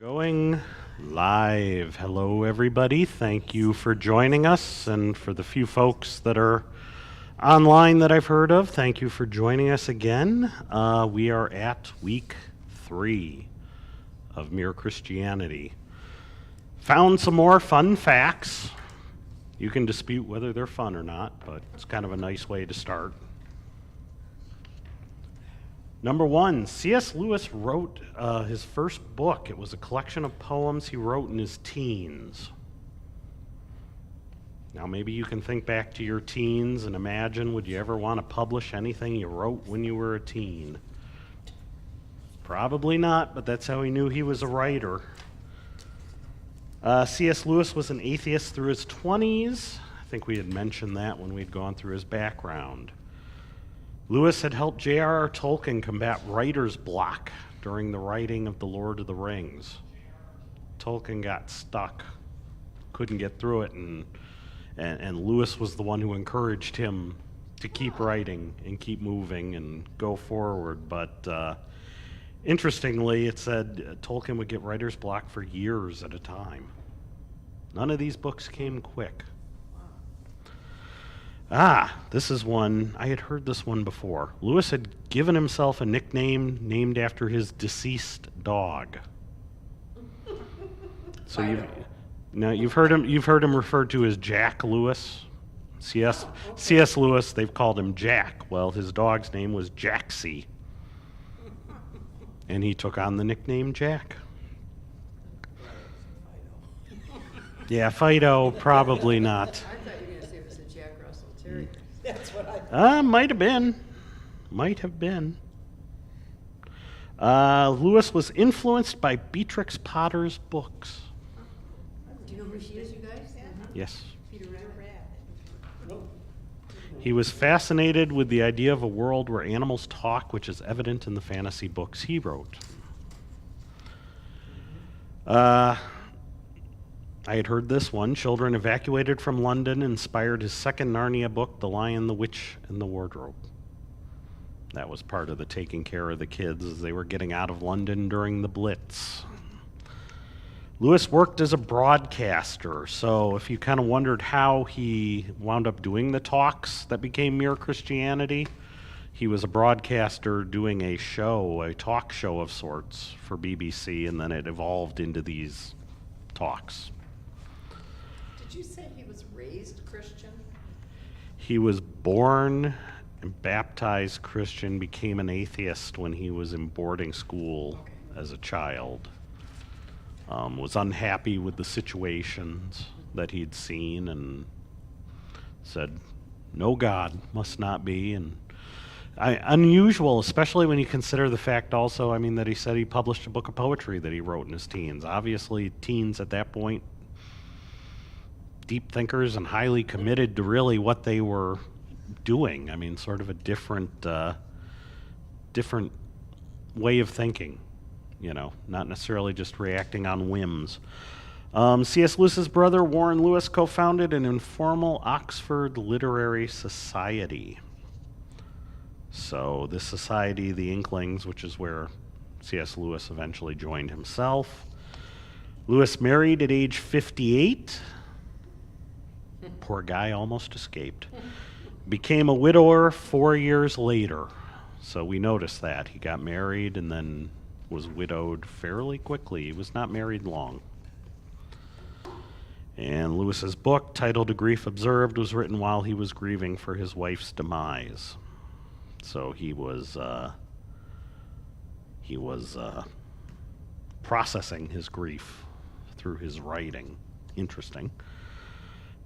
Going live. Hello, everybody. Thank you for joining us. And for the few folks that are online that I've heard of, thank you for joining us again. We are at week 3 of Mere Christianity. Found some more fun facts. You can dispute whether they're fun or not, but it's kind of a nice way to start. Number 1, C.S. Lewis wrote his first book. It was a collection of poems he wrote in his teens. Now, maybe you can think back to your teens and imagine, would you ever want to publish anything you wrote when you were a teen? Probably not, but that's how he knew he was a writer. C.S. Lewis was an atheist through his 20s. I think we had mentioned that when we'd gone through his background. Lewis had helped J.R.R. Tolkien combat writer's block during the writing of The Lord of the Rings. Tolkien got stuck, couldn't get through it, and Lewis was the one who encouraged him to keep writing and keep moving and go forward. But interestingly, it said Tolkien would get writer's block for years at a time. None of these books came quick. This is one, I had heard this one before. Lewis had given himself a nickname named after his deceased dog. So you've heard him referred to as Jack Lewis. C.S. Lewis, they've called him Jack. Well, his dog's name was Jaxie. And he took on the nickname Jack. Yeah, Fido, probably not. That's what I thought. Might have been. Lewis was influenced by Beatrix Potter's books. Do you know who she is, you guys? Yes. Peter Rabbit. He was fascinated with the idea of a world where animals talk, which is evident in the fantasy books he wrote. I had heard this one. Children evacuated from London inspired his second Narnia book, The Lion, the Witch, and the Wardrobe. That was part of the taking care of the kids as they were getting out of London during the Blitz. Lewis worked as a broadcaster, so if you kind of wondered how he wound up doing the talks that became Mere Christianity, he was a broadcaster doing a talk show of sorts for BBC, and then it evolved into these talks. Did you say he was raised Christian? He was born and baptized Christian, became an atheist when he was in boarding school as a child. Was unhappy with the situations that he'd seen and said, no God, must not be. And unusual, especially when you consider the fact also, that he said he published a book of poetry that he wrote in his teens. Obviously, teens at that point, deep thinkers and highly committed to really what they were doing. Sort of a different way of thinking, not necessarily just reacting on whims. C.S. Lewis's brother, Warren Lewis, co-founded an informal Oxford Literary Society. So this society, the Inklings, which is where C.S. Lewis eventually joined himself. Lewis married at age 58. Poor guy almost escaped. Became a widower 4 years later. So we noticed that. He got married and then was widowed fairly quickly. He was not married long. And Lewis's book, titled A Grief Observed, was written while he was grieving for his wife's demise. So he was processing his grief through his writing. Interesting.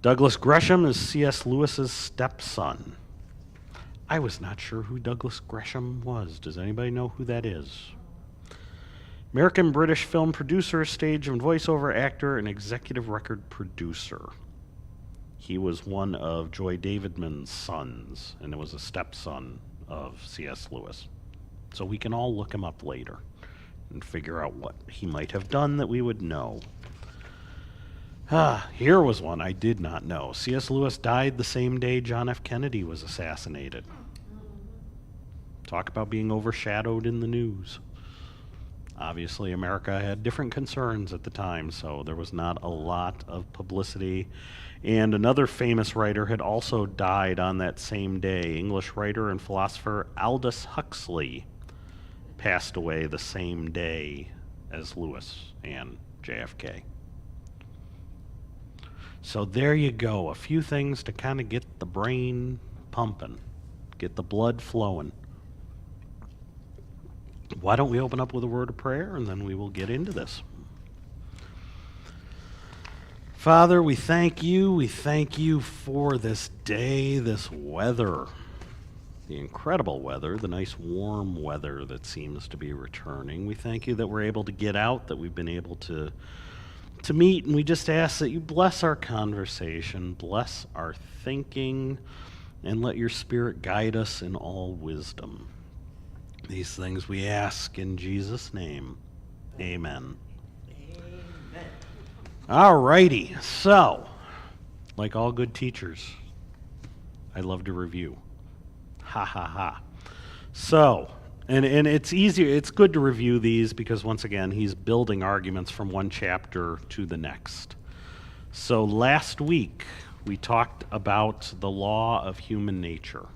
Douglas Gresham is C.S. Lewis's stepson. I was not sure who Douglas Gresham was. Does anybody know who that is? American-British film producer, stage and voiceover actor, and executive record producer. He was one of Joy Davidman's sons, and it was a stepson of C.S. Lewis. So we can all look him up later and figure out what he might have done that we would know. Here was one I did not know. C.S. Lewis died the same day John F. Kennedy was assassinated. Talk about being overshadowed in the news. Obviously, America had different concerns at the time, so there was not a lot of publicity. And another famous writer had also died on that same day. English writer and philosopher Aldous Huxley passed away the same day as Lewis and JFK. So there you go, a few things to kind of get the brain pumping, get the blood flowing. Why don't we open up with a word of prayer, and then we will get into this. Father, we thank you. We thank you for this day, this weather, the incredible weather, the nice warm weather that seems to be returning. We thank you that we're able to get out, that we've been able to meet, and we just ask that you bless our conversation, bless our thinking, and let your Spirit guide us in all wisdom. These things we ask in Jesus' name. Amen. Amen. All righty. So, like all good teachers, I love to review. Ha ha ha. So, and it's easier, it's good to review these because once again, he's building arguments from one chapter to the next. So last week, we talked about the law of human nature.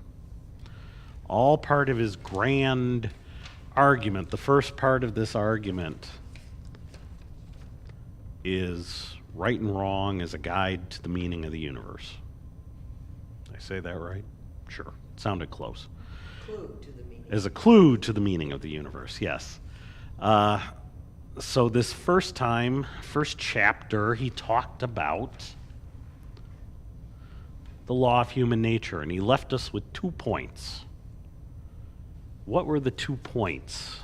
All part of his grand argument. The first part of this argument is right and wrong as a guide to the meaning of the universe. Did I say that right? Sure. Sounded close. Clue to the meaning. As a clue to the meaning of the universe, yes. So this first chapter, he talked about the law of human nature, and he left us with 2 points. What were the 2 points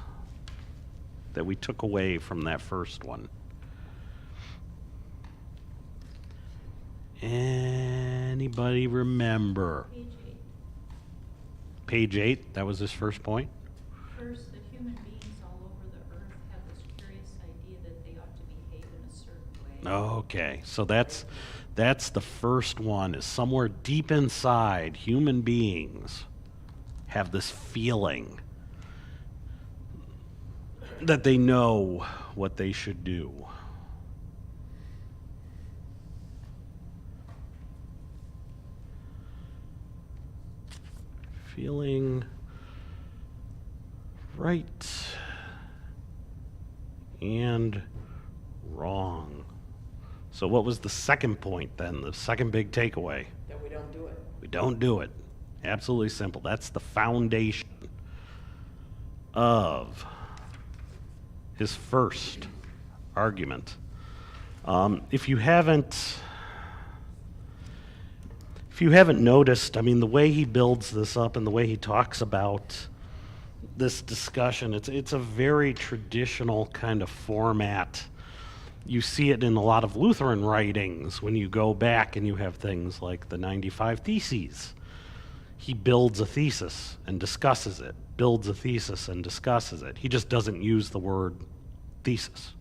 that we took away from that first one? Anybody remember? Page 8. Page 8, that was his first point? First, that human beings all over the earth have this curious idea that they ought to behave in a certain way. Okay, so that's the first one, is somewhere deep inside, human beings have this feeling that they know what they should do. Feeling right and wrong. So what was the second point then, the second big takeaway? That we don't do it. We don't do it. Absolutely simple. That's the foundation of his first argument. If you haven't noticed, I mean, the way he builds this up and the way he talks about this discussion, it's a very traditional kind of format. You see it in a lot of Lutheran writings when you go back and you have things like the 95 Theses. He builds a thesis and discusses it, builds a thesis and discusses it. He just doesn't use the word thesis.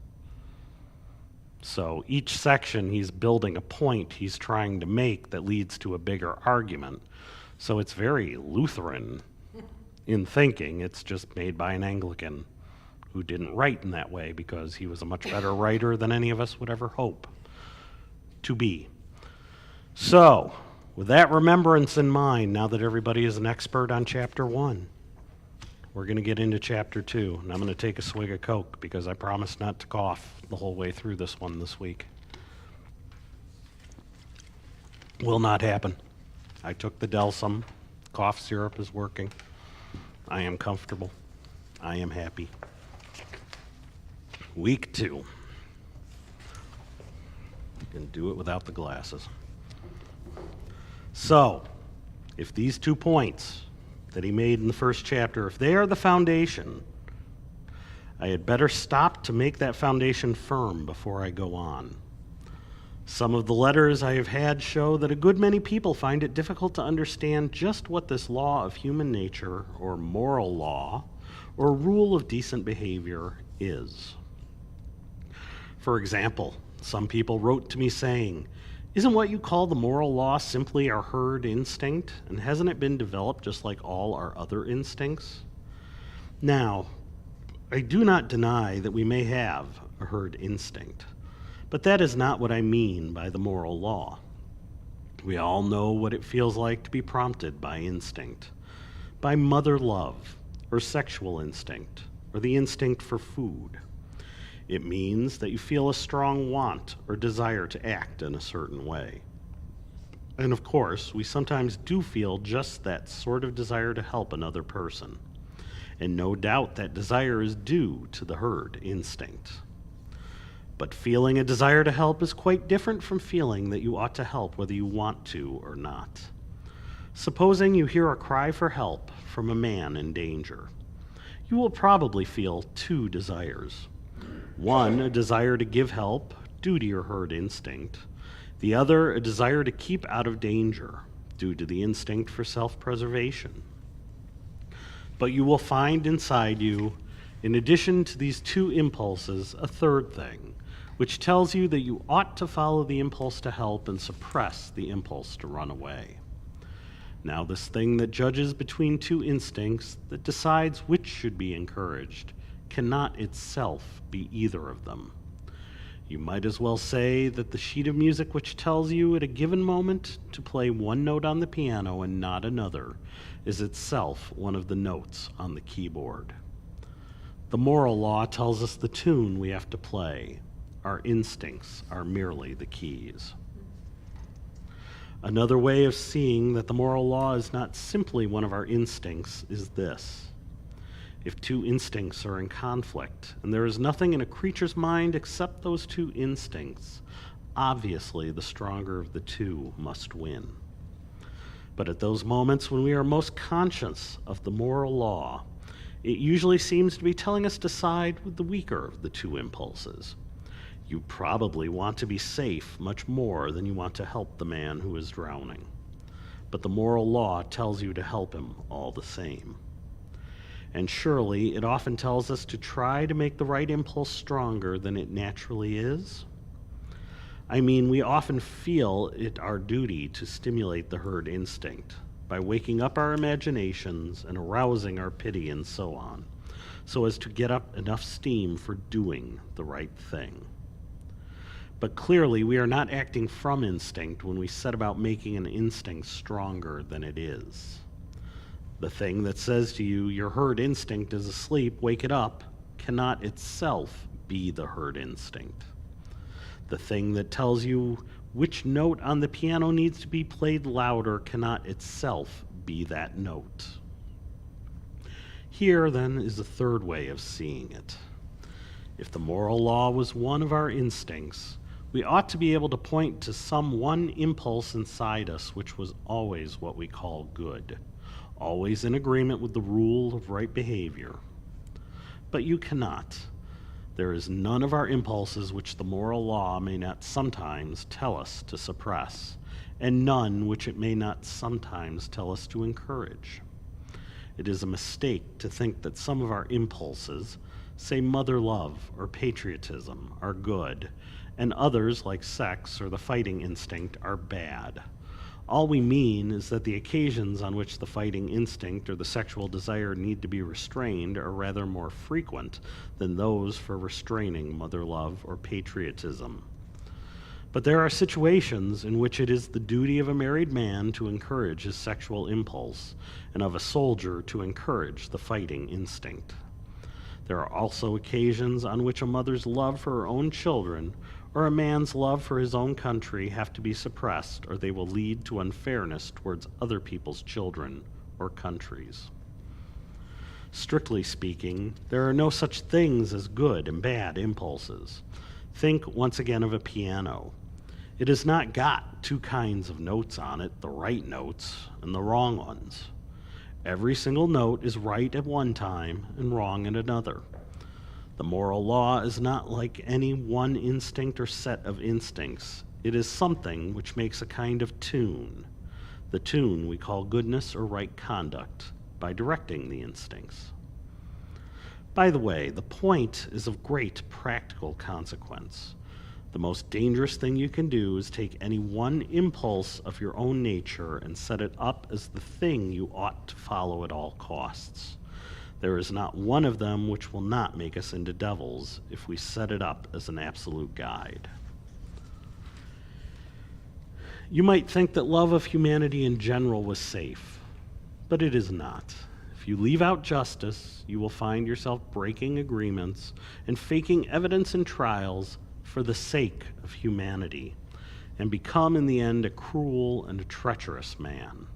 So each section he's building a point he's trying to make that leads to a bigger argument. So it's very Lutheran in thinking. It's just made by an Anglican who didn't write in that way because he was a much better writer than any of us would ever hope to be. So, with that remembrance in mind, now that everybody is an expert on chapter 1, we're going to get into chapter 2, and I'm going to take a swig of Coke because I promised not to cough the whole way through this one this week. Will not happen. I took the Delsum. Cough syrup is working. I am comfortable. I am happy. Week 2. You can do it without the glasses. So, if these 2 points that he made in the first chapter, if they are the foundation, I had better stop to make that foundation firm before I go on. Some of the letters I have had show that a good many people find it difficult to understand just what this law of human nature, or moral law, or rule of decent behavior is. For example, some people wrote to me saying, "Isn't what you call the moral law simply our herd instinct? And hasn't it been developed just like all our other instincts?" Now, I do not deny that we may have a herd instinct, but that is not what I mean by the moral law. We all know what it feels like to be prompted by instinct, by mother love, or sexual instinct, or the instinct for food. It means that you feel a strong want or desire to act in a certain way. And of course, we sometimes do feel just that sort of desire to help another person. And no doubt that desire is due to the herd instinct. But feeling a desire to help is quite different from feeling that you ought to help whether you want to or not. Supposing you hear a cry for help from a man in danger, you will probably feel two desires. One, a desire to give help due to your herd instinct. The other, a desire to keep out of danger due to the instinct for self-preservation. But you will find inside you, in addition to these two impulses, a third thing, which tells you that you ought to follow the impulse to help and suppress the impulse to run away. Now, this thing that judges between two instincts, that decides which should be encouraged, cannot itself be either of them. You might as well say that the sheet of music which tells you at a given moment to play one note on the piano and not another is itself one of the notes on the keyboard. The moral law tells us the tune we have to play. Our instincts are merely the keys. Another way of seeing that the moral law is not simply one of our instincts is this. If two instincts are in conflict, and there is nothing in a creature's mind except those two instincts, obviously the stronger of the two must win. But at those moments when we are most conscious of the moral law, it usually seems to be telling us to side with the weaker of the two impulses. You probably want to be safe much more than you want to help the man who is drowning. But the moral law tells you to help him all the same. And surely it often tells us to try to make the right impulse stronger than it naturally is. I mean, we often feel it our duty to stimulate the herd instinct by waking up our imaginations and arousing our pity and so on, so as to get up enough steam for doing the right thing. But clearly, we are not acting from instinct when we set about making an instinct stronger than it is. The thing that says to you, your herd instinct is asleep, wake it up, cannot itself be the herd instinct. The thing that tells you which note on the piano needs to be played louder cannot itself be that note. Here, then, is a third way of seeing it. If the moral law was one of our instincts, we ought to be able to point to some one impulse inside us which was always what we call good, always in agreement with the rule of right behavior. But you cannot. There is none of our impulses which the moral law may not sometimes tell us to suppress, and none which it may not sometimes tell us to encourage. It is a mistake to think that some of our impulses, say mother love or patriotism, are good, and others, like sex or the fighting instinct, are bad. All we mean is that the occasions on which the fighting instinct or the sexual desire need to be restrained are rather more frequent than those for restraining mother love or patriotism. But there are situations in which it is the duty of a married man to encourage his sexual impulse and of a soldier to encourage the fighting instinct. There are also occasions on which a mother's love for her own children or a man's love for his own country have to be suppressed, or they will lead to unfairness towards other people's children or countries. Strictly speaking, there are no such things as good and bad impulses. Think once again of a piano. It has not got two kinds of notes on it, the right notes and the wrong ones. Every single note is right at one time and wrong at another. The moral law is not like any one instinct or set of instincts. It is something which makes a kind of tune. The tune we call goodness or right conduct by directing the instincts. By the way, the point is of great practical consequence. The most dangerous thing you can do is take any one impulse of your own nature and set it up as the thing you ought to follow at all costs. There is not one of them which will not make us into devils if we set it up as an absolute guide. You might think that love of humanity in general was safe, but it is not. If you leave out justice, you will find yourself breaking agreements and faking evidence in trials for the sake of humanity, and become in the end a cruel and a treacherous man.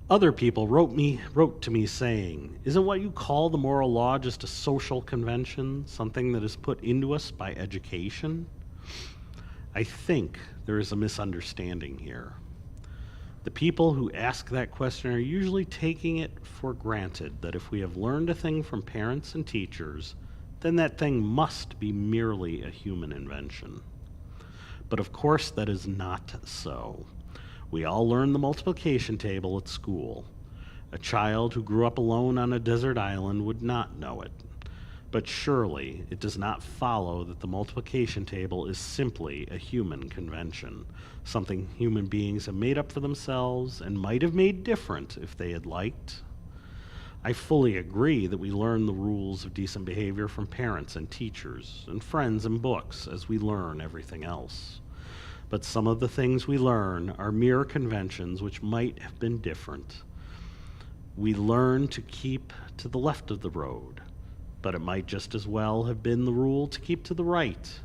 Other people wrote to me saying, "Isn't what you call the moral law just a social convention, something that is put into us by education?" I think there is a misunderstanding here. The people who ask that question are usually taking it for granted that if we have learned a thing from parents and teachers, then that thing must be merely a human invention. But of course, that is not so. We all learn the multiplication table at school. A child who grew up alone on a desert island would not know it. But surely it does not follow that the multiplication table is simply a human convention, something human beings have made up for themselves and might have made different if they had liked. I fully agree that we learn the rules of decent behavior from parents and teachers and friends and books as we learn everything else. But some of the things we learn are mere conventions which might have been different. We learn to keep to the left of the road, but it might just as well have been the rule to keep to the right,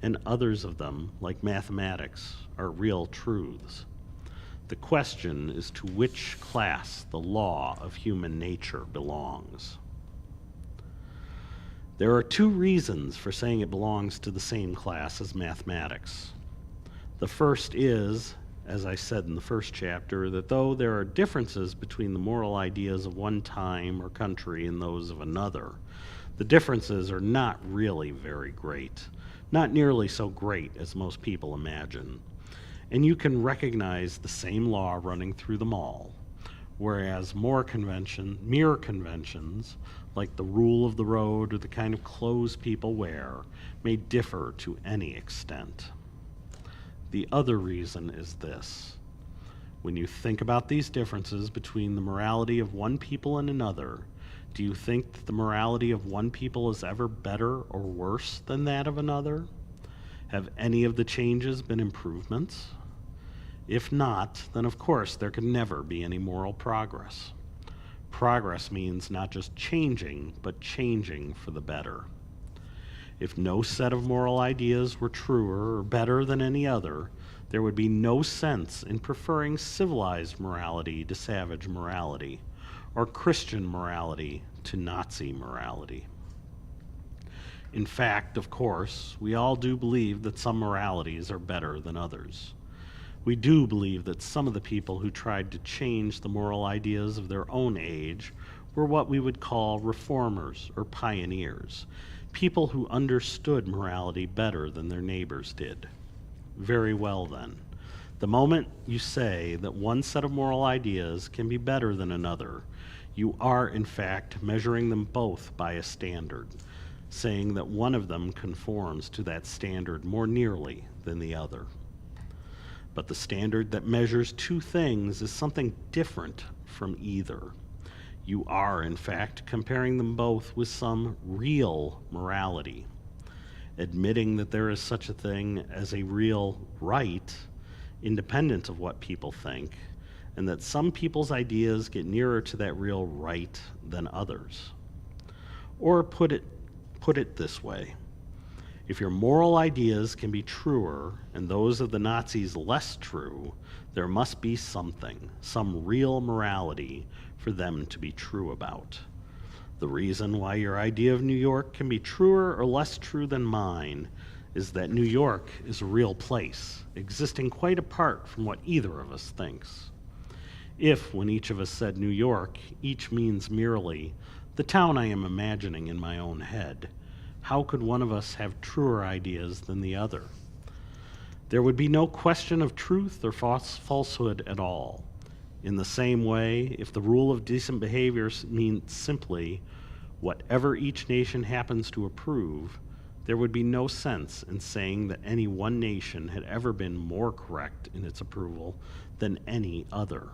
and others of them, like mathematics, are real truths. The question is to which class the law of human nature belongs. There are two reasons for saying it belongs to the same class as mathematics. The first is, as I said in the first chapter, that though there are differences between the moral ideas of one time or country and those of another, the differences are not really very great, not nearly so great as most people imagine. And you can recognize the same law running through them all, whereas mere conventions, like the rule of the road or the kind of clothes people wear, may differ to any extent. The other reason is this. When you think about these differences between the morality of one people and another, do you think that the morality of one people is ever better or worse than that of another? Have any of the changes been improvements? If not, then of course there can never be any moral progress. Progress means not just changing, but changing for the better. If no set of moral ideas were truer or better than any other, there would be no sense in preferring civilized morality to savage morality, or Christian morality to Nazi morality. In fact, of course, we all do believe that some moralities are better than others. We do believe that some of the people who tried to change the moral ideas of their own age were what we would call reformers or pioneers, people who understood morality better than their neighbors did. Very well then. The moment you say that one set of moral ideas can be better than another, you are in fact measuring them both by a standard, saying that one of them conforms to that standard more nearly than the other. But the standard that measures two things is something different from either. You are, in fact, comparing them both with some real morality, admitting that there is such a thing as a real right, independent of what people think, and that some people's ideas get nearer to that real right than others. Or put it this way. If your moral ideas can be truer and those of the Nazis less true, there must be something, some real morality for them to be true about. The reason why your idea of New York can be truer or less true than mine is that New York is a real place, existing quite apart from what either of us thinks. If, when each of us said New York, each means merely the town I am imagining in my own head, how could one of us have truer ideas than the other? There would be no question of truth or falsehood at all. In the same way, if the rule of decent behavior means simply whatever each nation happens to approve, there would be no sense in saying that any one nation had ever been more correct in its approval than any other.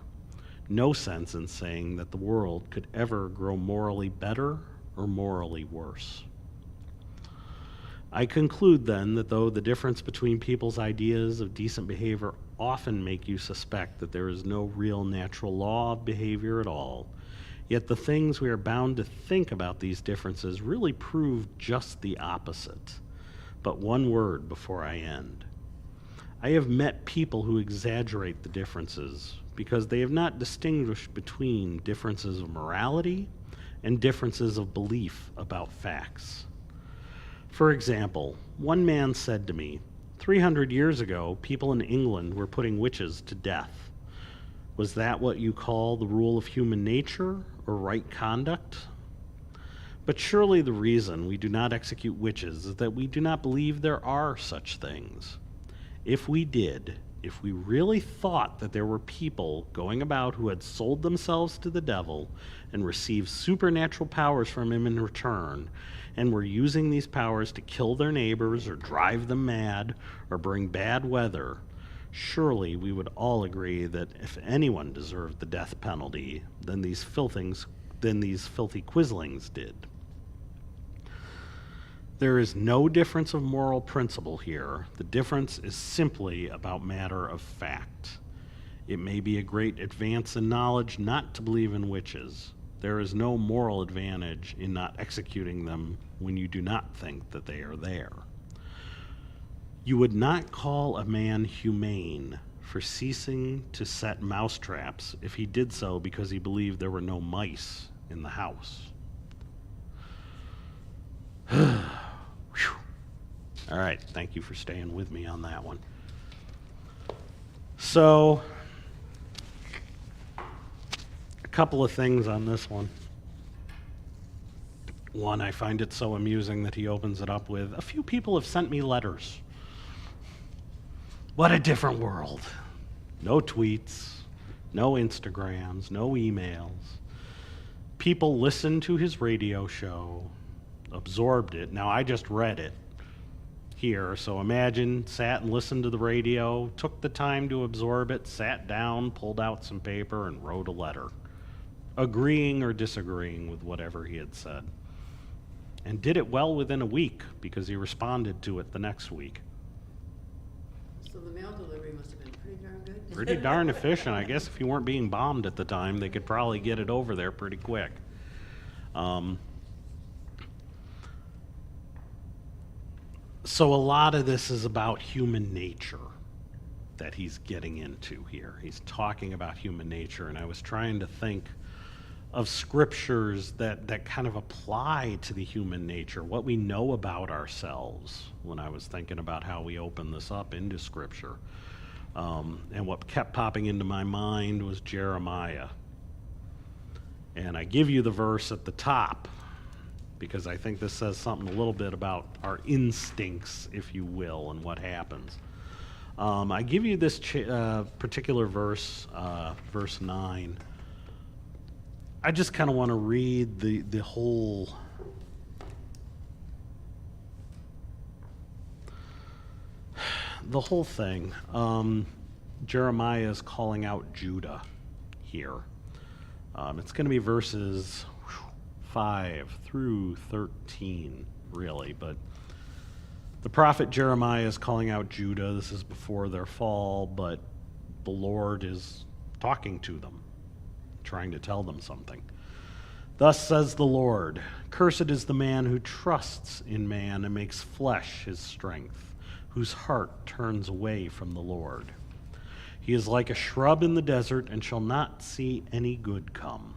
no sense in saying that the world could ever grow morally better or morally worse. I conclude then that though the difference between people's ideas of decent behavior often make you suspect that there is no real natural law of behavior at all, yet the things we are bound to think about these differences really prove just the opposite. But one word before I end. I have met people who exaggerate the differences because they have not distinguished between differences of morality and differences of belief about facts. For example, one man said to me, 300 years ago, people in England were putting witches to death. Was that what you call the rule of human nature or right conduct? But surely the reason we do not execute witches is that we do not believe there are such things. If we did, if we really thought that there were people going about who had sold themselves to the devil and received supernatural powers from him in return, and were using these powers to kill their neighbors or drive them mad or bring bad weather, surely we would all agree that if anyone deserved the death penalty, then these filthy quislings did. There is no difference of moral principle here. The difference is simply about matter of fact. It may be a great advance in knowledge not to believe in witches. There is no moral advantage in not executing them when you do not think that they are there. You would not call a man humane for ceasing to set mouse traps if he did so because he believed there were no mice in the house. All right, thank you for staying with me on that one. So, a couple of things on this one. One, I find it so amusing that he opens it up with, a few people have sent me letters. What a different world. No tweets, no Instagrams, no emails. People listened to his radio show, absorbed it. Now, I just read it here, so imagine, sat and listened to the radio, took the time to absorb it, sat down, pulled out some paper, and wrote a letter, agreeing or disagreeing with whatever he had said. And did it well within a week, because he responded to it the next week. So the mail delivery must have been pretty darn good. Pretty darn efficient. I guess if you weren't being bombed at the time, they could probably get it over there pretty quick. So a lot of this is about human nature that he's getting into here. He's talking about human nature, and I was trying to think of scriptures that kind of apply to the human nature, what we know about ourselves, when I was thinking about how we open this up into scripture. And what kept popping into my mind was Jeremiah. And I give you the verse at the top because I think this says something a little bit about our instincts, if you will, and what happens. I give you this particular verse, verse 9. I just kind of want to read the whole thing. Jeremiah is calling out Judah here. It's going to be verses 5 through 13, really, but the prophet Jeremiah is calling out Judah. This is before their fall, but the Lord is talking to them, trying to tell them something. Thus says the Lord, cursed is the man who trusts in man and makes flesh his strength, whose heart turns away from the Lord. He is like a shrub in the desert and shall not see any good come.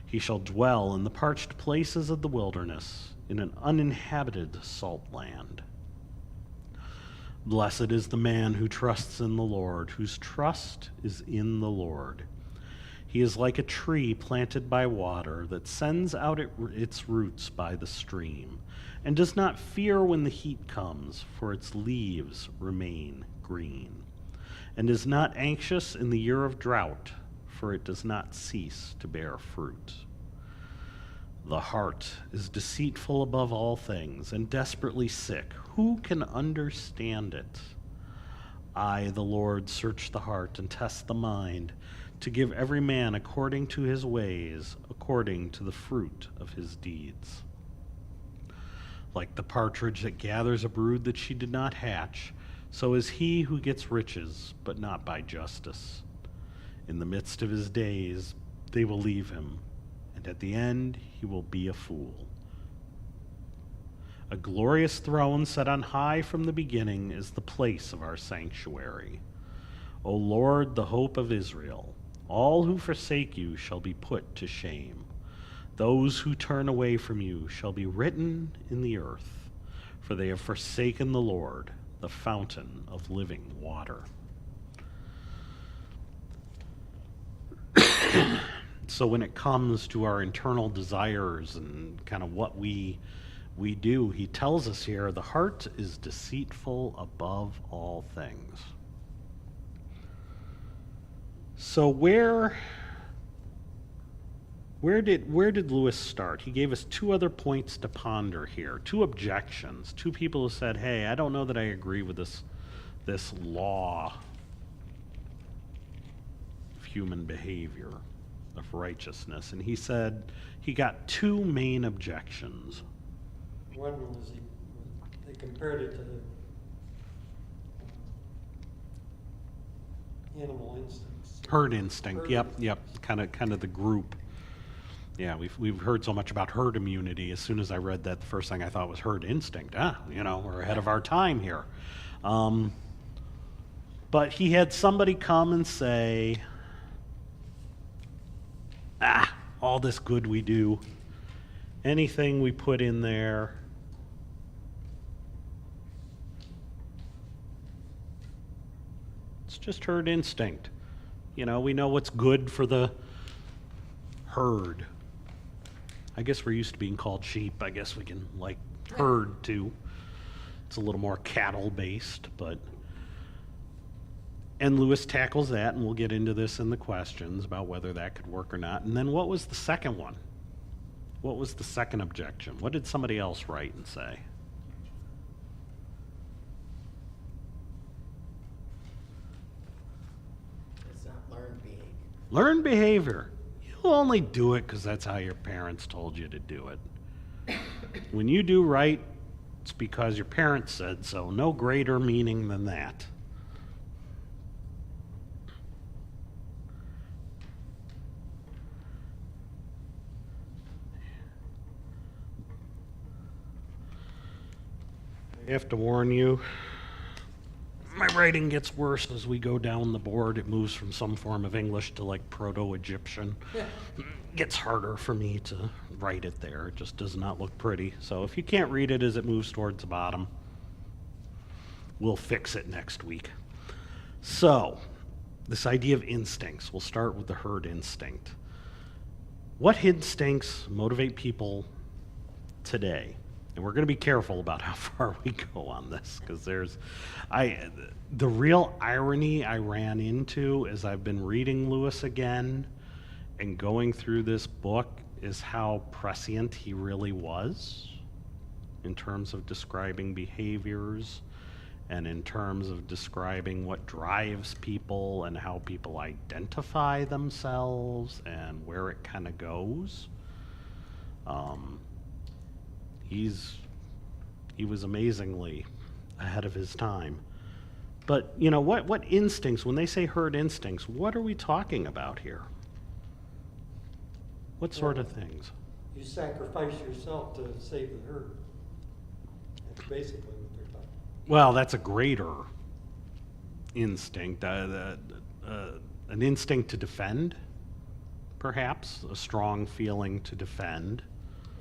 He shall dwell in the parched places of the wilderness, in an uninhabited salt land. Blessed is the man who trusts in the Lord, whose trust is in the Lord. He is like a tree planted by water that sends out its roots by the stream, and does not fear when the heat comes, for its leaves remain green, and is not anxious in the year of drought, for it does not cease to bear fruit. The heart is deceitful above all things and desperately sick. Who can understand it? I, the Lord, search the heart and test the mind, to give every man according to his ways, according to the fruit of his deeds. Like the partridge that gathers a brood that she did not hatch, so is he who gets riches, but not by justice. In the midst of his days, they will leave him, and at the end, he will be a fool. A glorious throne set on high from the beginning is the place of our sanctuary. O Lord, the hope of Israel, all who forsake you shall be put to shame. Those who turn away from you shall be written in the earth, for they have forsaken the Lord, the fountain of living water. So when it comes to our internal desires and kind of what we do, he tells us here, the heart is deceitful above all things. So where did Lewis start? He gave us two other points to ponder here, two objections, two people who said, hey, I don't know that I agree with this law of human behavior, of righteousness. And he said he got two main objections. One was they compared it to animal instincts. Herd instinct. Yep. Kind of the group. Yeah, we've heard so much about herd immunity. As soon as I read that, the first thing I thought was herd instinct. We're ahead of our time here. But he had somebody come and say, all this good we do, anything we put in there, it's just herd instinct. We know what's good for the herd. I guess we're used to being called sheep. I guess we can like herd too. It's a little more cattle based, and Lewis tackles that, and we'll get into this in the questions about whether that could work or not. And then what was the second one? What was the second objection? What did somebody else write and say? It's not learned behavior. Learned behavior. You'll only do it because that's how your parents told you to do it. When you do right, it's because your parents said so. No greater meaning than that. I have to warn you, my writing gets worse as we go down the board. It moves from some form of English to like Proto-Egyptian. It gets harder for me to write it there. It just does not look pretty. So if you can't read it as it moves towards the bottom, we'll fix it next week. So, this idea of instincts, we'll start with the herd instinct. What instincts motivate people today? And we're going to be careful about how far we go on this, because the real irony I ran into as I've been reading Lewis again and going through this book is how prescient he really was in terms of describing behaviors and in terms of describing what drives people and how people identify themselves and where it kind of goes. He was amazingly ahead of his time. But, what instincts, when they say herd instincts, what are we talking about here? What sort of things? You sacrifice yourself to save the herd. That's basically what they're talking about. Well, that's a greater instinct, an instinct to defend, perhaps, a strong feeling to defend.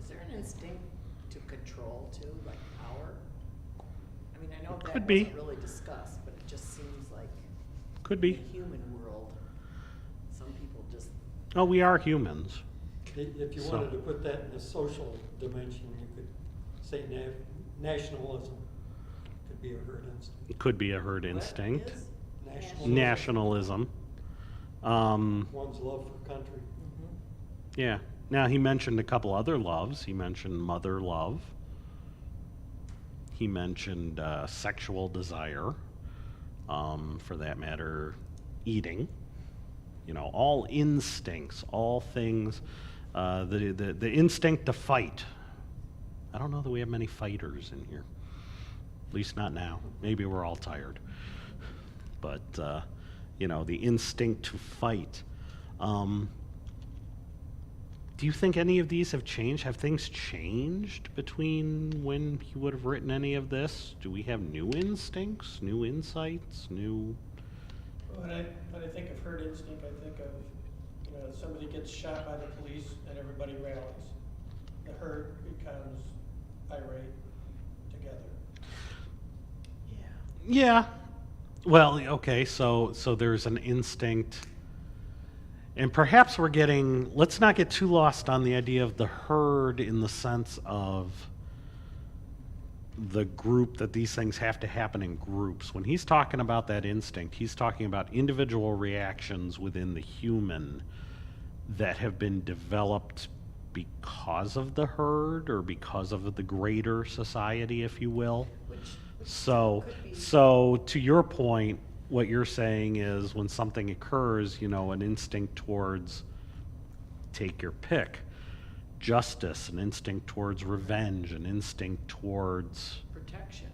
Is there an instinct to control too, like power? I mean, I know that Could be. wasn't really discussed, but it just seems like Could in be. the human world, some people just, Oh, we are humans. If you So- wanted to put that in a social dimension, you could say nationalism could be a herd instinct. It could be a herd what instinct. is? Nationalism. One's love for country. Yeah. Now, he mentioned a couple other loves. He mentioned mother love. He mentioned sexual desire. For that matter, eating. You know, all instincts, all things, the instinct to fight. I don't know that we have many fighters in here. At least not now. Maybe we're all tired. But, you know, the instinct to fight. Do you think any of these have changed? Have things changed between when he would have written any of this? Do we have new instincts, new insights, new... When I think of herd instinct, I think of, you know, somebody gets shot by the police and everybody rallies. The herd becomes irate together. Yeah. Well, okay, so there's an instinct, and perhaps we're getting, let's not get too lost on the idea of the herd in the sense of the group, that these things have to happen in groups. When he's talking about that instinct, he's talking about individual reactions within the human that have been developed because of the herd or because of the greater society, if you will. Which So, could be- so to your point, what you're saying is when something occurs, you know, an instinct towards, take your pick, justice, an instinct towards revenge, an instinct towards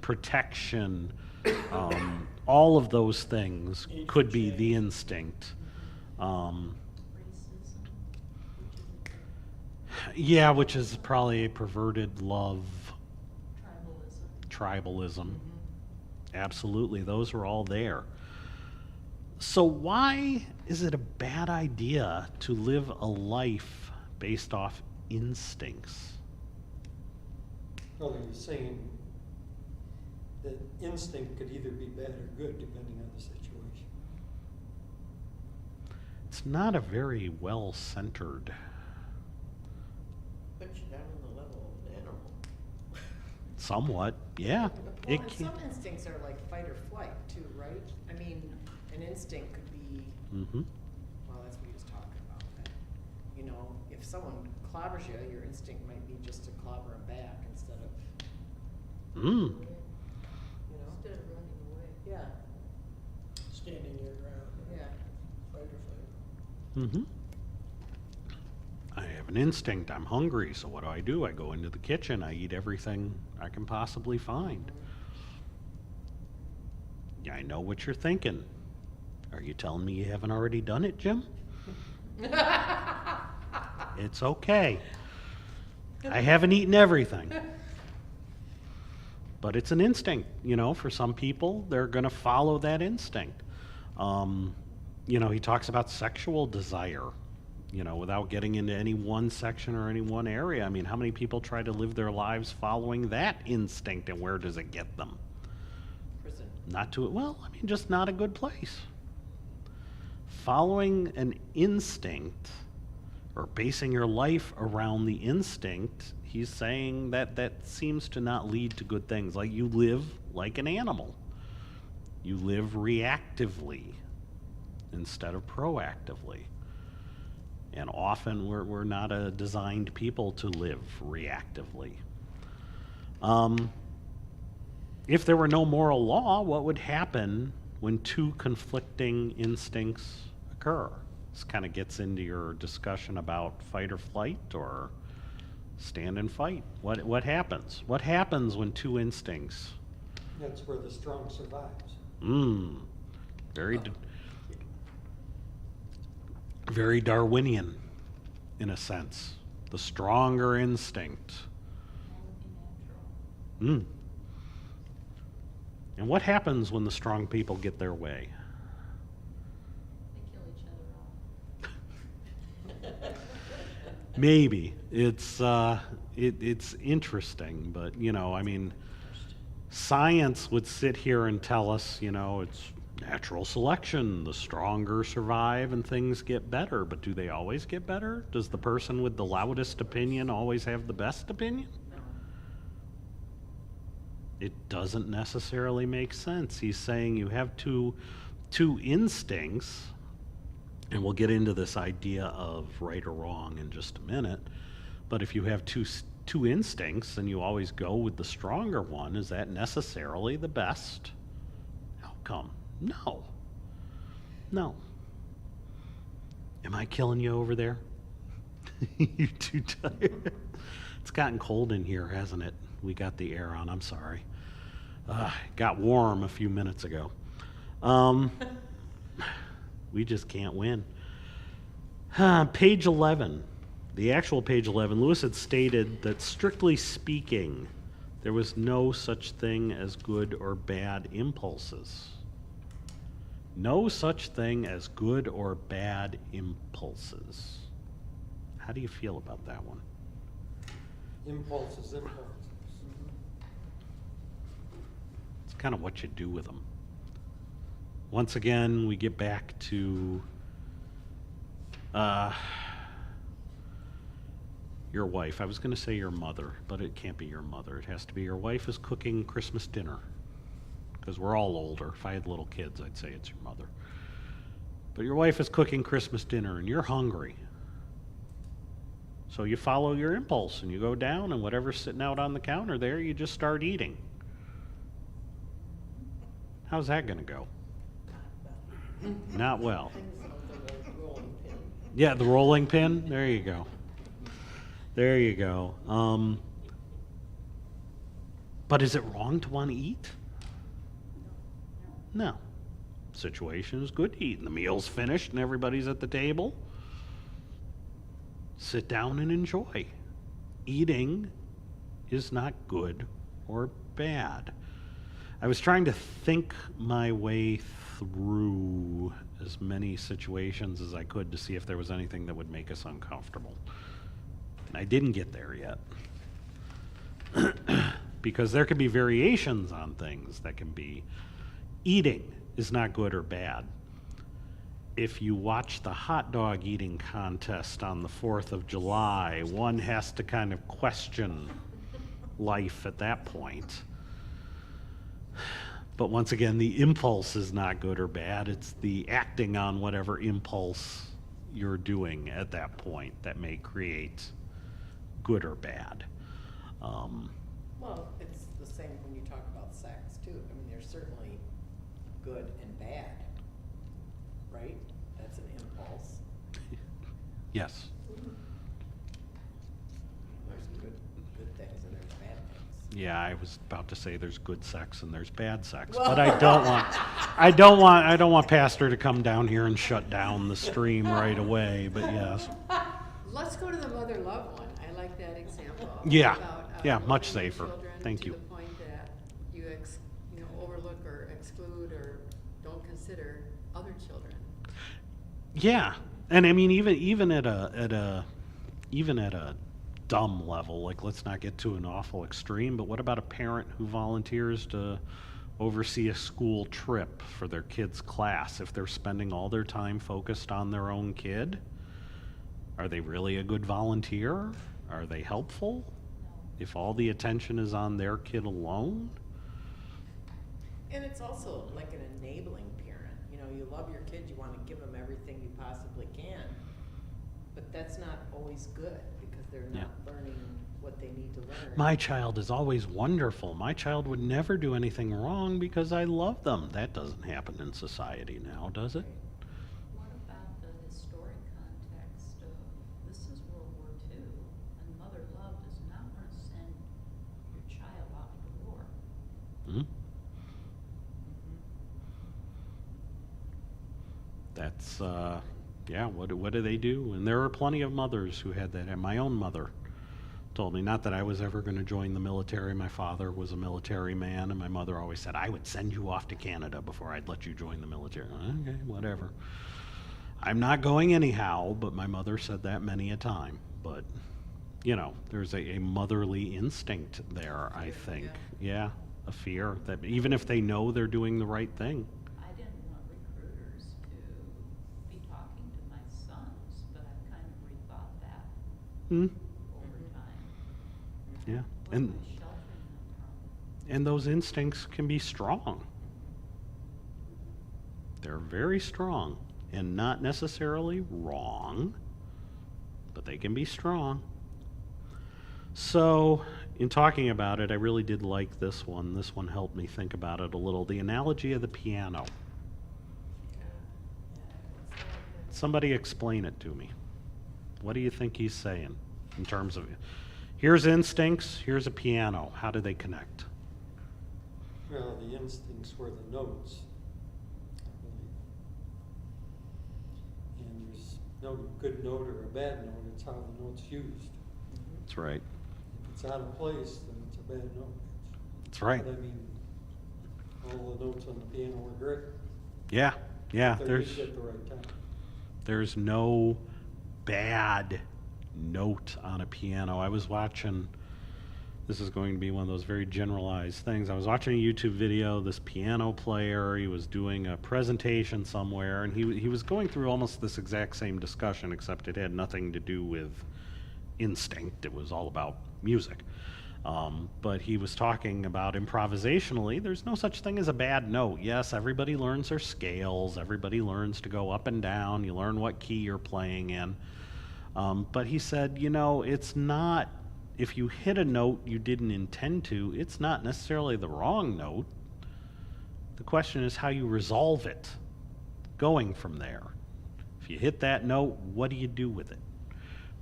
protection, all of those things could be the instinct. Racism, Yeah, which is probably a perverted love, tribalism. tribalism. Absolutely, those are all there. So why is it a bad idea to live a life based off instincts? Well, you're saying that instinct could either be bad or good depending on the situation. It's not a very well-centered. Put you down on the level of an animal. Somewhat, yeah. Well, It and can. some instincts are like fight or flight too, right? I mean, an instinct could be, Mm-hmm. well, that's what he was talking about. That, you know, if someone clobbers you, your instinct might be just to clobber them back instead of, Mm. you know, Instead of running away. yeah, Standing your ground, yeah. fight or flight. Mm-hmm. I have an instinct. I'm hungry, so what do? I go into the kitchen. I eat everything I can possibly find. Yeah, I know what you're thinking. Are you telling me you haven't already done it, Jim? It's okay. I haven't eaten everything. But it's an instinct, you know, for some people, they're going to follow that instinct. You know, he talks about sexual desire, you know, without getting into any one section or any one area. I mean, how many people try to live their lives following that instinct, and where does it get them? Prison. Not to, well, I mean, just not a good place. Following an instinct or basing your life around the instinct, he's saying that that seems to not lead to good things. Like, you live like an animal. You live reactively instead of proactively. And often we're not a designed people to live reactively. If there were no moral law, what would happen when two conflicting instincts occur? This kind of gets into your discussion about fight or flight or stand and fight. What happens? What happens when two instincts? That's where the strong survives. Very, very Darwinian, in a sense. The stronger instinct. Only natural. And what happens when the strong people get their way? They kill each other off. Maybe. It's interesting, but, you know, I mean, science would sit here and tell us, you know, it's natural selection. The stronger survive and things get better. But do they always get better? Does the person with the loudest opinion always have the best opinion? It doesn't necessarily make sense. He's saying you have two instincts, and we'll get into this idea of right or wrong in just a minute. But if you have two instincts and you always go with the stronger one, is that necessarily the best outcome? No. Am I killing you over there? You too tired? It's gotten cold in here, hasn't it? We got the air on. I'm sorry. It got warm a few minutes ago. We just can't win. Page 11. The actual page 11. Lewis had stated that strictly speaking, there was no such thing as good or bad impulses. No such thing as good or bad impulses. How do you feel about that one? Impulses. It's kind of what you do with them. Once again, we get back to your wife. I was going to say your mother, but it can't be your mother. It has to be your wife is cooking Christmas dinner. Because we're all older. If I had little kids, I'd say it's your mother. But your wife is cooking Christmas dinner and you're hungry. So you follow your impulse and you go down and whatever's sitting out on the counter there, you just start eating. How's that going to go? Not well. Something like rolling pin. Yeah, the rolling pin. There you go. There you go. But is it wrong to want to eat? No. Situation is good to eat. And the meal's finished and everybody's at the table. Sit down and enjoy. Eating is not good or bad. I was trying to think my way through as many situations as I could to see if there was anything that would make us uncomfortable. And I didn't get there yet. Because there can be variations on things that can be eating is not good or bad. If you watch the hot dog eating contest on the 4th of July, one has to kind of question life at that point. But once again, the impulse is not good or bad. It's the acting on whatever impulse you're doing at that point that may create good or bad. Well, it's the same when you talk about sex too. I mean, there's certainly good and bad, right? That's an impulse. Yes. There's good things and there's bad things. Yeah, I was about to say there's good sex and there's bad sex, Well- but I don't want Pastor to come down here and shut down the stream right away. But yes, Let's go to the mother love one. I like that example. Yeah. About, Yeah, much loving your safer. children Thank you. To the point that you overlook or exclude or don't consider other children. yeah, and I mean even at a dumb level, like let's not get to an awful extreme, but what about a parent who volunteers to oversee a school trip for their kid's class? If they're spending all their time focused on their own kid, are they really a good volunteer? Are they helpful? If all the attention is on their kid alone? And it's also like an enabling parent. You know, you love your kid, you want to give them everything you possibly can. But that's not always good because they're not learning what they need to learn. My child is always wonderful. My child would never do anything wrong because I love them. That doesn't happen in society now, does it? What about the historic context of, this is World War II, and mother love does not want to send your child off to war. Hmm? That's, yeah, what do they do? And there are plenty of mothers who had that. And my own mother told me, not that I was ever going to join the military. My father was a military man, and my mother always said, I would send you off to Canada before I'd let you join the military. Okay, whatever. I'm not going anyhow, but my mother said that many a time. But, you know, there's a motherly instinct there, I think. Yeah, a fear that even if they know they're doing the right thing. I didn't want recruiters to be talking to my sons, but I've kind of rethought that Hmm? over time. Yeah. What am I sheltering them from? And those instincts can be strong. They're very strong and not necessarily wrong, but they can be strong. So, in talking about it, I really did like this one. This one helped me think about it a little. The analogy of the piano. Somebody explain it to me. What do you think he's saying in terms of, here's instincts, here's a piano. How do they connect? Well, the instincts were the notes, I believe. And there's no good note or a bad note, it's how the note's used. That's right. If it's out of place, then it's a bad note. That's right. But I mean, all the notes on the piano were great. Yeah, yeah. They're used at the right time. There's no bad note on a piano. I was watching, this is going to be one of those very generalized things. I was watching a YouTube video, this piano player, he was doing a presentation somewhere, and he was going through almost this exact same discussion, except it had nothing to do with instinct. It was all about music. But he was talking about improvisationally, there's no such thing as a bad note. Yes, everybody learns their scales, everybody learns to go up and down, you learn what key you're playing in. But he said, you know, it's not, if you hit a note you didn't intend to, it's not necessarily the wrong note. The question is how you resolve it, going from there. If you hit that note, what do you do with it?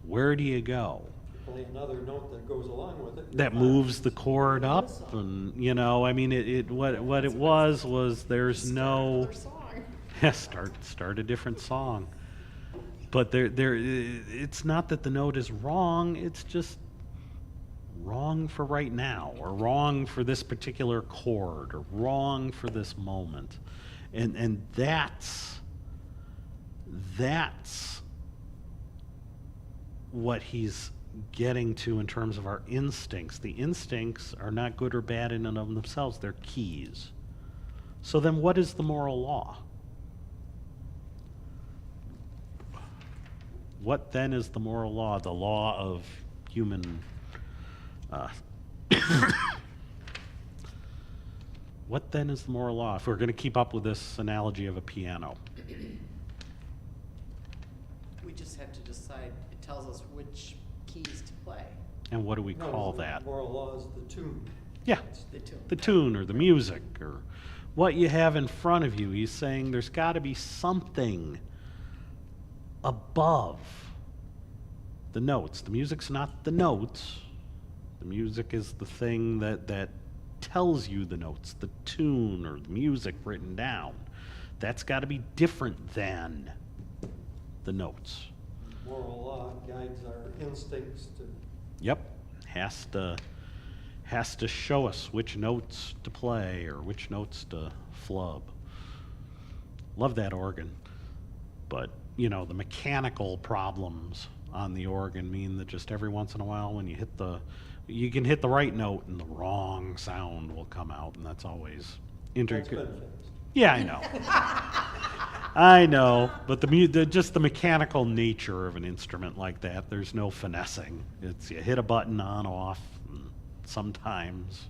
Where do you go? Play another note that goes along with it. That moves the chord up, and you know, I mean, what it was there's no yeah, start a different song. But it's not that the note is wrong, it's just wrong for right now, or wrong for this particular chord, or wrong for this moment. And that's what he's getting to in terms of our instincts. The instincts are not good or bad in and of themselves, they're keys. So then what is the moral law? What then is the moral law? The law of human what then is the moral law if we're going to keep up with this analogy of a piano? We just have to decide, it tells us which keys to play. And what do we call the that? moral law is the tune. Yeah, The tune. the tune or the music or what you have in front of you. He's saying there's got to be something above the notes. The music's not the notes. The music is the thing that tells you the notes, the tune or the music written down. That's got to be different than the notes. Moral law guides our instincts to. Yep, has to show us which notes to play or which notes to flub. Love that organ, but you know, the mechanical problems on the organ mean that just every once in a while when you can hit the right note and the wrong sound will come out, and that's always That's been fixed. Yeah, I know. I know, but just the mechanical nature of an instrument like that, there's no finessing. It's you hit a button on, off, and sometimes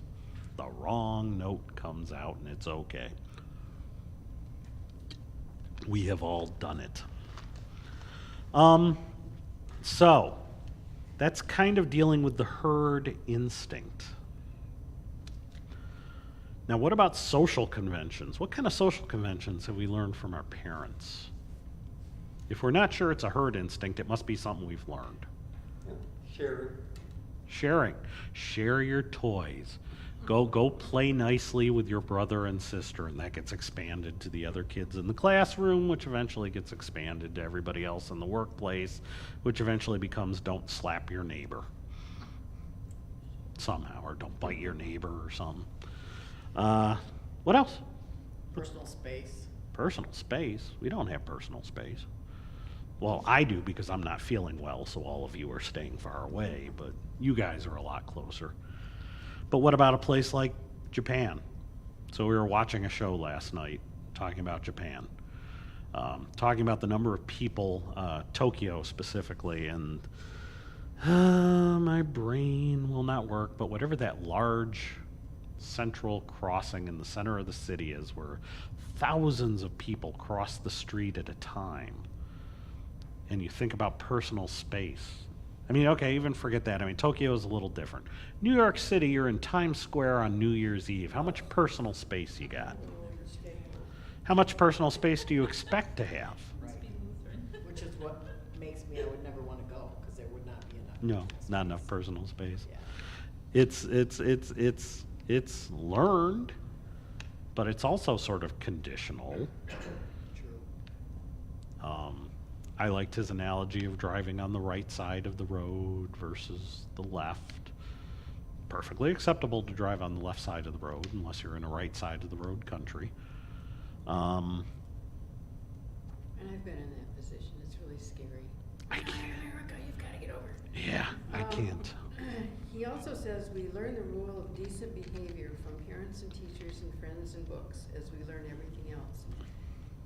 the wrong note comes out and it's okay. We have all done it. So, that's kind of dealing with the herd instinct. Now, what about social conventions? What kind of social conventions have we learned from our parents? If we're not sure it's a herd instinct, it must be something we've learned. Yeah. Sharing. Sharing. Share your toys. Go play nicely with your brother and sister, and that gets expanded to the other kids in the classroom, which eventually gets expanded to everybody else in the workplace, which eventually becomes don't slap your neighbor somehow, or don't bite your neighbor or something. What else? Personal space. Personal space? We don't have personal space. Well, I do because I'm not feeling well, so all of you are staying far away, but you guys are a lot closer. But what about a place like Japan? So we were watching a show last night talking about Japan, talking about the number of people, Tokyo specifically, and my brain will not work, but whatever that large central crossing in the center of the city is, where thousands of people cross the street at a time, and you think about personal space. I mean, okay, even forget that. I mean, Tokyo is a little different. New York City, you're in Times Square on New Year's Eve. How much personal space you got? How much personal space do you expect to have? Must be Lutheran. Which is what makes me, I would never wanna go, cause there would not be enough. No, personal not enough space. personal space. Yeah. It's learned, but it's also sort of conditional. True. I liked his analogy of driving on the right side of the road versus the left. Perfectly acceptable to drive on the left side of the road unless you're in a right side of the road country. And I've been in that position, it's really scary. I can't. America, you've gotta get over it. Yeah, I can't. He also says we learn the rule of decent behavior from parents and teachers and friends and books as we learn everything else.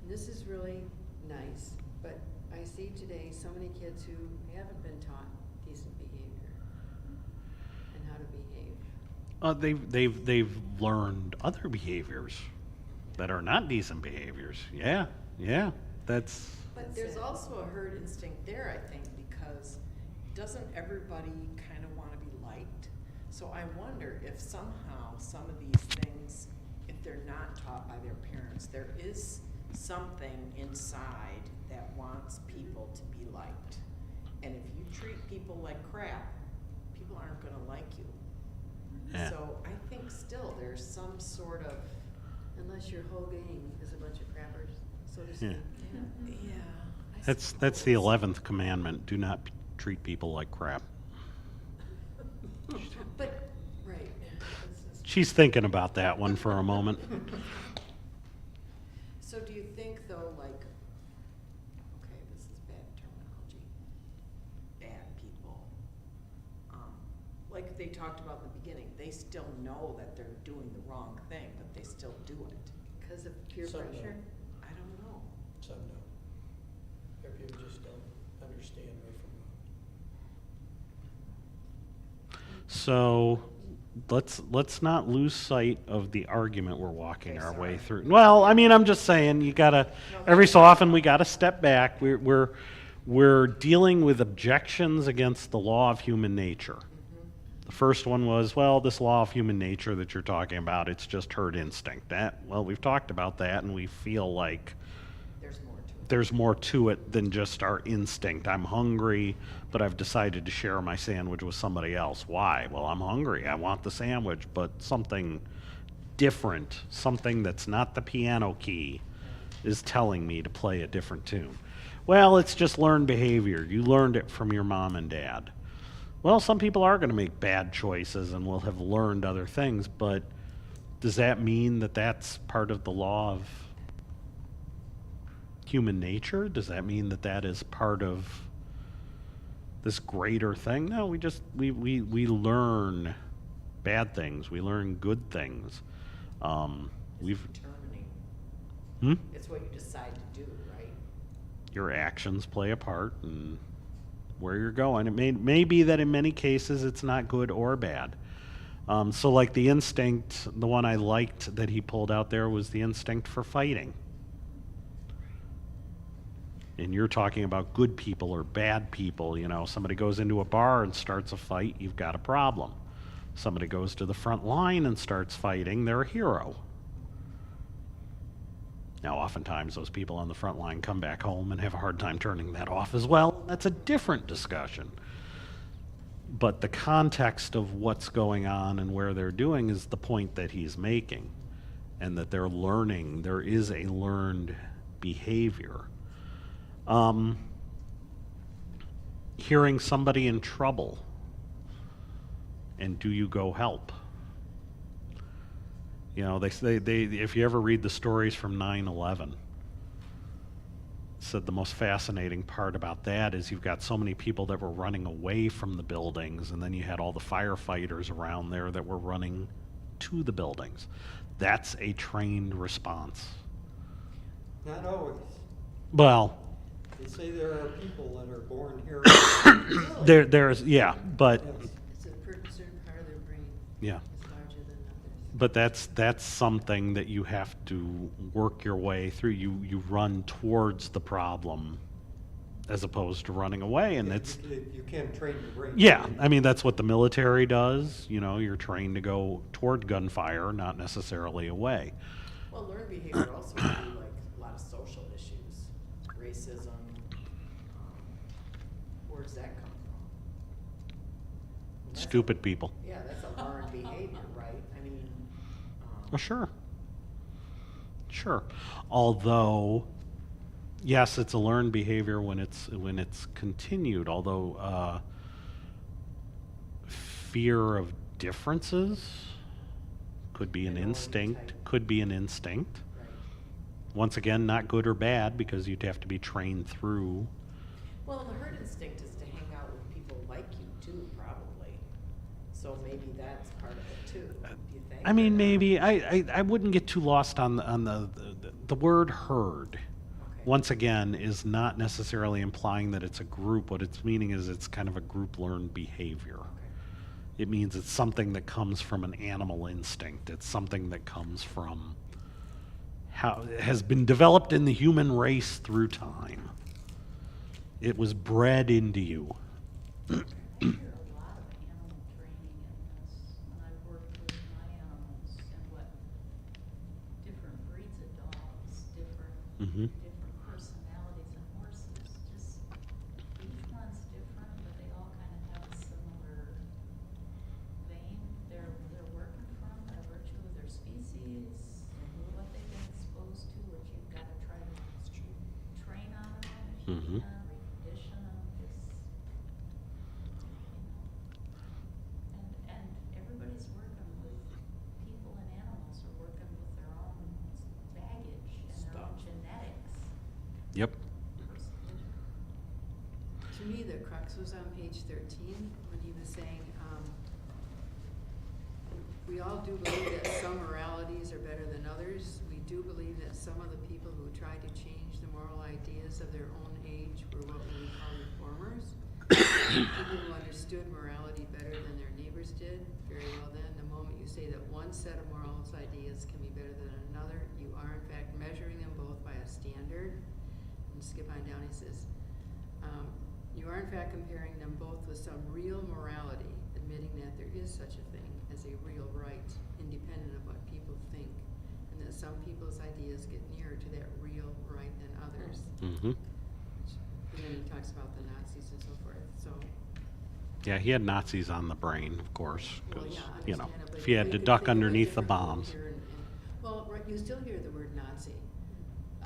And this is really nice, but I see today so many kids who haven't been taught decent behavior and how to behave. They've learned other behaviors that are not decent behaviors. Yeah, that's. But there's also a herd instinct there, I think, because doesn't everybody kind of want to be liked? So I wonder if somehow some of these things, if they're not taught by their parents, there is something inside that wants people to be liked. And if you treat people like crap, people aren't going to like you. Yeah. So I think still there's some sort of, Unless your whole gang is a bunch of crappers, so to Yeah. speak. yeah. I That's the suppose. 11th commandment. Do not treat people like crap. But, right. It's- She's thinking about that one for a moment. So do you think though, like, okay, this is bad terminology, bad people, like they talked about in the beginning, they still know that they're doing the wrong thing, but they still do it. Because of peer Some pressure? I don't know. Some don't. There are people just don't understand right from wrong. So let's not lose sight of the argument we're walking Okay, our way sorry. through. Well, I mean, I'm just saying you gotta every so often we gotta step back. We're dealing with objections against the law of human nature. The first one was, well, this law of human nature that you're talking about, it's just herd instinct. Well, we've talked about that, and we feel like There's more to it. there's more to it than just our instinct. I'm hungry, but I've decided to share my sandwich with somebody else. Why? Well, I'm hungry. I want the sandwich, but something different, something that's not the piano key, is telling me to play a different tune. Well, it's just learned behavior. You learned it from your mom and dad. Well, some people are going to make bad choices and will have learned other things, but does that mean that that's part of the law of human nature? Does that mean that that is part of this greater thing? No, we learn bad things. We learn good things. We've Determining. It's what you decide to do, right? your actions play a part in where you're going. It may be that in many cases it's not good or bad. So like the instinct, the one I liked that he pulled out there was the instinct for fighting. And you're talking about good people or bad people. You know, somebody goes into a bar and starts a fight, you've got a problem. Somebody goes to the front line and starts fighting, they're a hero. Now, oftentimes those people on the front line come back home and have a hard time turning that off as well. That's a different discussion. But the context of what's going on and where they're doing is the point that he's making, and that they're learning. There is a learned behavior. Hearing somebody in trouble, and do you go help? You know, they if you ever read the stories from 9/11, said the most fascinating part about that is you've got so many people that were running away from the buildings, and then you had all the firefighters around there that were running to the buildings. That's a trained response. Not always. Well, They say there are people that are born heroes. there's yeah, but Yes. It's a certain part of their brain. yeah. It's larger than others. But that's something that you have to work your way through. You run towards the problem as opposed to running away, and it's You can train your brain. yeah. I mean, that's what the military does. You know, you're trained to go toward gunfire, not necessarily away. Well, learned behavior also could be like a lot of social issues, racism, does that come from? That's a- Stupid people. Yeah, that's a learned behavior, right? I mean, Well, sure. Sure. Although, yes, it's a learned behavior when it's continued. Although fear of differences could be an Minority instinct. type. Could be an instinct. right. Once again, not good or bad because you'd have to be trained through. Well, and the herd instinct is to hang out with people like you too, probably. So maybe that's part of it too, do you think? I mean, or not? maybe I wouldn't get too lost on the word herd. Okay. Once again, is not necessarily implying that it's a group. What it's meaning is it's kind of a group learned behavior. Okay. It means it's something that comes from an animal instinct. It's something that comes from how has been developed in the human race through time. It was bred into you. I hear a lot of animal training in this, when I've worked with my animals and what different breeds of dogs, different Mhm. personalities and horses, just each one's different, but they all kind of have a similar vein they're working from by virtue of their species, what they've been exposed to, which you've got to try to train on them if you Mhm. can, recondition them, just, and everybody's working with, people and animals are working with their own baggage and their own Stuff. genetics. Yep. To me, the crux was on page 13, when he was saying, we all do believe that some moralities are better than others. We do believe that some of the people who tried to change the moral ideas of their own age were what we would call reformers. People who understood morality better than their neighbors did. Very well then, the moment you say that one set of morals ideas can be better than another, you are in fact measuring them both by a standard. And skip on down, he says, you are in fact comparing them both with some real morality, admitting that there is such a thing as a real right, independent of what people think, and that some people's ideas get nearer to that real right than others. Mm-hmm. And then he talks about the Nazis and so forth, so. Yeah, he had Nazis on the brain, of course, Well, because, yeah, you know, understandably, if you had to could duck think of a underneath the different group bombs. here well, right, you still hear the word Nazi.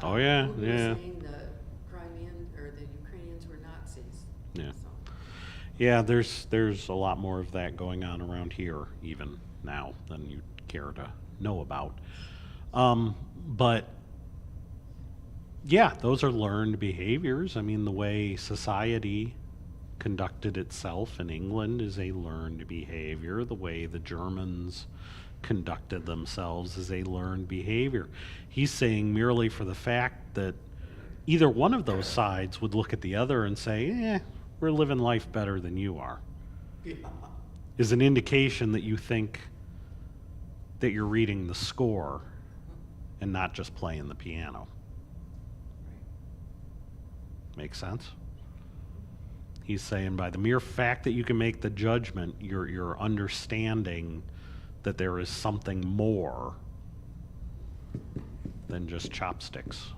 Oh, yeah, Who was yeah. saying the Crimean, or the Ukrainians were Nazis. Yeah. So. Yeah, there's a lot more of that going on around here even now than you'd care to know about. But yeah, those are learned behaviors. I mean, the way society conducted itself in England is a learned behavior. The way the Germans conducted themselves is a learned behavior. He's saying merely for the fact that either one of those sides would look at the other and say, we're living life better than you are, Yeah. is an indication that you think that you're reading the score and not just playing the piano. Makes sense? He's saying by the mere fact that you can make the judgment, you're understanding that there is something more than just chopsticks.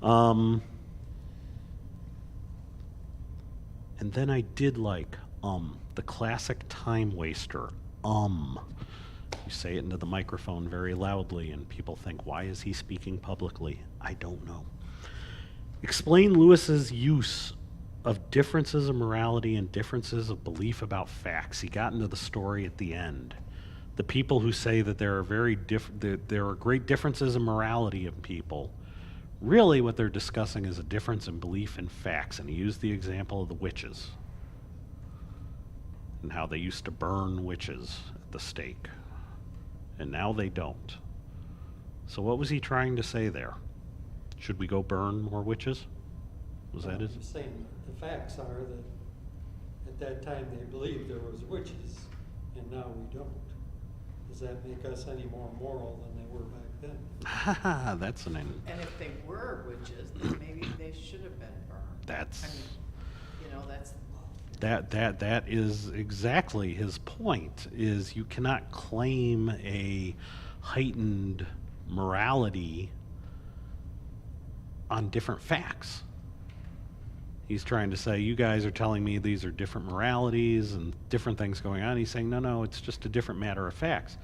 And then I did like the classic time waster. You say it into the microphone very loudly, and people think, why is he speaking publicly? I don't know. Explain Lewis's use of differences of morality and differences of belief about facts. He got into the story at the end. The people who say that there are great differences in morality in people, really what they're discussing is a difference in belief in facts. And he used the example of the witches and how they used to burn witches at the stake. And now they don't. So what was he trying to say there? Should we go burn more witches? Was that it? I'm saying the facts are that at that time they believed there was witches, and now we don't. Does that make us any more moral than they were back then? Ha, that's an end. And if they were witches, then maybe they should have been burned. That's I mean, you know, that's, that is exactly his point, is you cannot claim a heightened morality on different facts. He's trying to say, you guys are telling me these are different moralities and different things going on. He's saying, no, it's just a different matter of facts.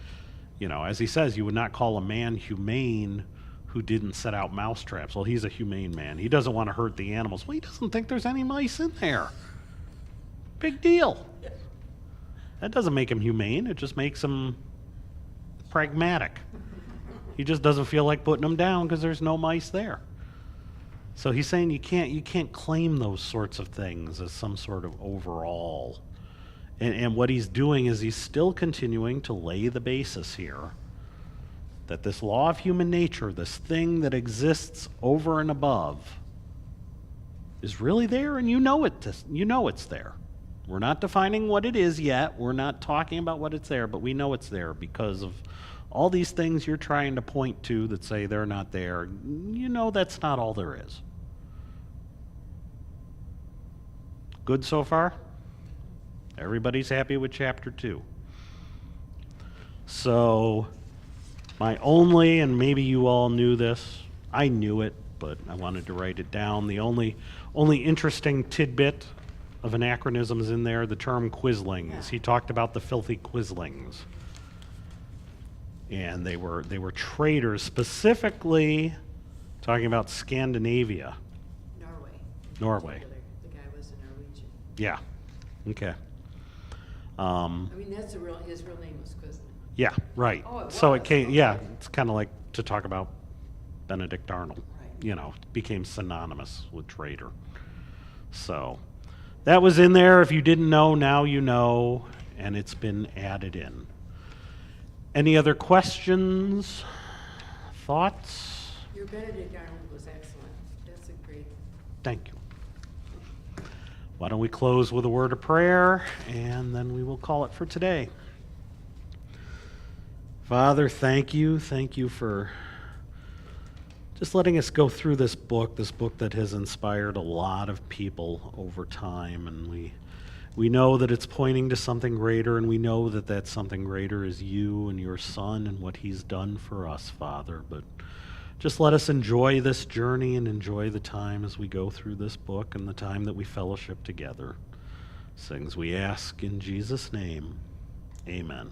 You know, as he says, you would not call a man humane who didn't set out mouse traps. Well, he's a humane man. He doesn't want to hurt the animals. Well, he doesn't think there's any mice in there. Big deal. That doesn't make him humane. It just makes him pragmatic. He just doesn't feel like putting them down because there's no mice there. So he's saying you can't claim those sorts of things as some sort of overall. And what he's doing is he's still continuing to lay the basis here that this law of human nature, this thing that exists over and above, is really there, and you know it's there. We're not defining what it is yet. We're not talking about what it's there, but we know it's there because of all these things you're trying to point to that say they're not there. You know that's not all there is. Good so far? Everybody's happy with chapter 2. So, my only, and maybe you all knew this, I knew it, but I wanted to write it down. The only interesting tidbit of anachronisms in there, the term quislings. Yeah. He talked about the filthy quislings. And they were traders, specifically talking about Scandinavia. Norway. in Norway. particular. The guy was a Norwegian. Yeah. Okay. I mean, his real name was Quisling. Yeah, right. Oh, it So it was, came, okay. yeah, it's kind of like to talk about Benedict Arnold. Right. You know, became synonymous with traitor. So that was in there. If you didn't know, now you know, and it's been added in. Any other questions, thoughts? Your Benedict Arnold was excellent. That's a great. Thank you. Why don't we close with a word of prayer, and then we will call it for today. Father, thank you. Thank you for just letting us go through this book that has inspired a lot of people over time, and we know that it's pointing to something greater, and we know that that something greater is you and your Son and what he's done for us, Father. But just let us enjoy this journey and enjoy the time as we go through this book and the time that we fellowship together. Things we ask in Jesus' name. Amen.